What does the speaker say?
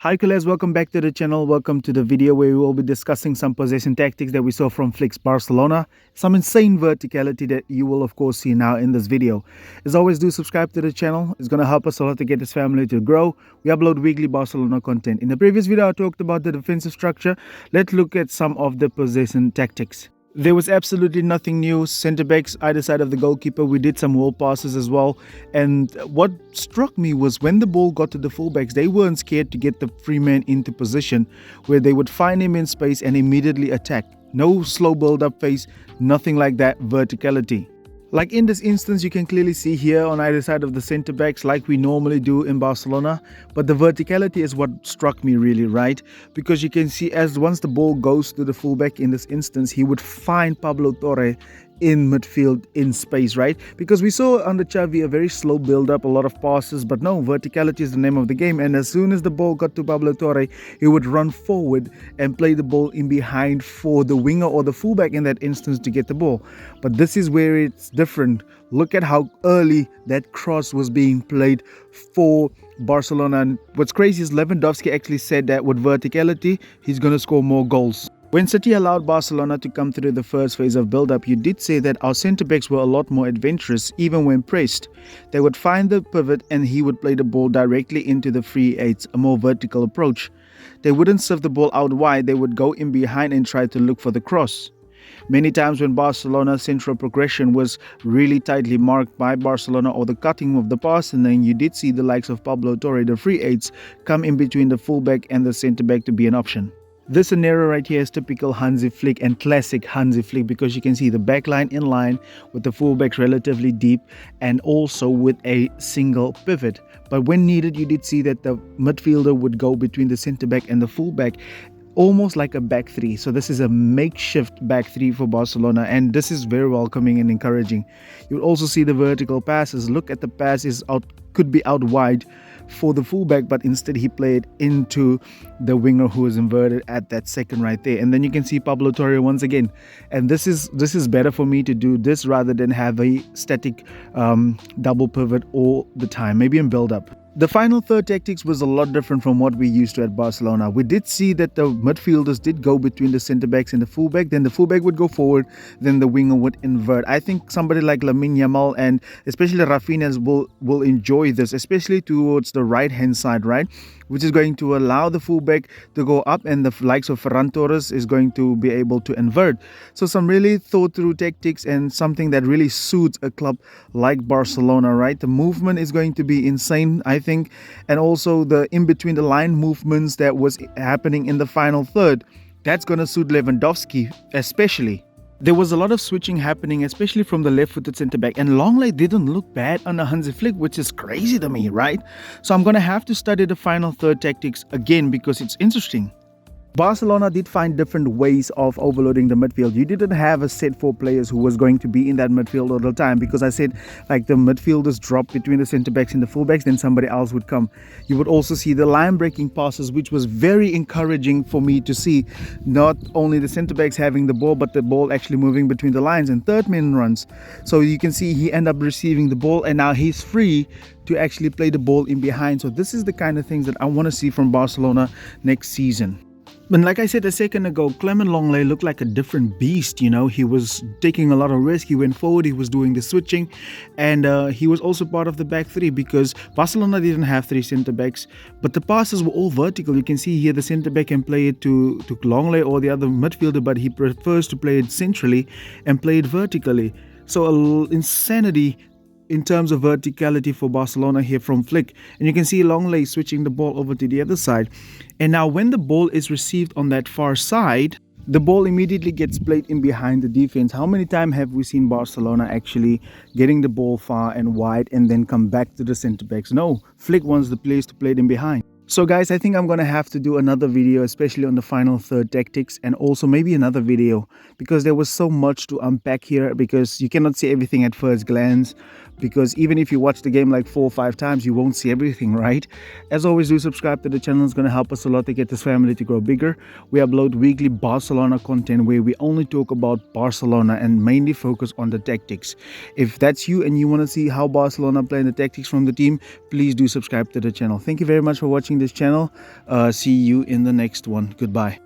Hi Kules, welcome back to the channel. Welcome to the video where we will be discussing some possession tactics that we saw from Flick's Barcelona. Some insane verticality that you will of course see now in this video. As always, do subscribe to the channel. It's going to help us a lot to get this family to grow. We upload weekly Barcelona content. In the previous video I talked about the defensive structure. Let's look at some of the possession tactics. There was absolutely nothing new. Centre backs either side of the goalkeeper. We did some wall passes as well. And what struck me was when the ball got to the fullbacks, they weren't scared to get the free man into position where they would find him in space and immediately attack. No slow build-up phase, nothing like that verticality. Like in this instance, you can clearly see here on either side of the centre backs like we normally do in Barcelona. But the verticality is what struck me really, right? Because you can see as once the ball goes to the fullback in this instance, he would find Pablo Torre in midfield in space, right? Because we saw under Xavi a very slow build up, a lot of passes, but no, verticality is the name of the game. And as soon as the ball got to Pablo Torre, he would run forward and play the ball in behind for the winger or the fullback in that instance to get the ball. But this is where it's different. Look at how early that cross was being played for Barcelona. And what's crazy is Lewandowski actually said that with verticality, he's going to score more goals. When City allowed Barcelona to come through the first phase of build-up, you did say that our centre-backs were a lot more adventurous, even when pressed. They would find the pivot and he would play the ball directly into the free eights, a more vertical approach. They wouldn't serve the ball out wide, they would go in behind and try to look for the cross. Many times when Barcelona's central progression was really tightly marked by Barcelona or the cutting of the pass, and then you did see the likes of Pablo Torre, the free eights, come in between the fullback and the centre-back to be an option. This scenario right here is typical Hansi Flick and classic Hansi Flick because you can see the back line in line with the fullbacks relatively deep and also with a single pivot. But when needed, you did see that the midfielder would go between the centre-back and the fullback, almost like a back three. So this is a makeshift back three for Barcelona, and this is very welcoming and encouraging. You'll also see the vertical passes. Look at the passes out, could be out wide for the fullback, but instead he played into the winger who is inverted at that second right there. And then you can see Pablo Torre once again, and this is better for me to do this rather than have a static double pivot all the time, maybe in build up. The final third tactics was a lot different from what we used to at Barcelona. We did see that the midfielders did go between the centre-backs and the fullback. Then the fullback would go forward, then the winger would invert. I think somebody like Lamine Yamal and especially Rafinha will enjoy this, especially towards the right-hand side, right? Which is going to allow the fullback to go up and the likes of Ferran Torres is going to be able to invert. So some really thought through tactics and something that really suits a club like Barcelona, right? The movement is going to be insane, I think. And also the in between the line movements that was happening in the final third, that's going to suit Lewandowski especially. There was a lot of switching happening, especially from the left-footed centre-back. And Longley didn't look bad under Hansi Flick, which is crazy to me, right? So I'm going to have to study the final third tactics again because it's interesting. Barcelona did find different ways of overloading the midfield. You didn't have a set 4 players who was going to be in that midfield all the time because I said like the midfielders drop between the centre-backs and the full-backs, then somebody else would come. You would also see the line-breaking passes, which was very encouraging for me to see. Not only the centre-backs having the ball, but the ball actually moving between the lines and third man runs. So you can see he ended up receiving the ball and now he's free to actually play the ball in behind. So this is the kind of things that I want to see from Barcelona next season. And like I said a second ago, Clement Lenglet looked like a different beast, you know. He was taking a lot of risk. He went forward, he was doing the switching, and he was also part of the back three because Barcelona didn't have 3 centre-backs, but the passes were all vertical. You can see here the centre-back can play it to Lenglet or the other midfielder, but he prefers to play it centrally and play it vertically. So insanity in terms of verticality for Barcelona here from Flick. And you can see Longley switching the ball over to the other side. And now when the ball is received on that far side, the ball immediately gets played in behind the defense. How many times have we seen Barcelona actually getting the ball far and wide and then come back to the centre-backs? No, Flick wants the players to play it in behind. So guys, I think I'm going to have to do another video, especially on the final third tactics, and also maybe another video because there was so much to unpack here because you cannot see everything at first glance. Because even if you watch the game like 4 or 5 times, you won't see everything, right? As always, do subscribe to the channel. It's going to help us a lot to get this family to grow bigger. We upload weekly Barcelona content where we only talk about Barcelona and mainly focus on the tactics. If that's you and you want to see how Barcelona play the tactics from the team, please do subscribe to the channel. Thank you very much for watching this this channel. See you in the next one. Goodbye.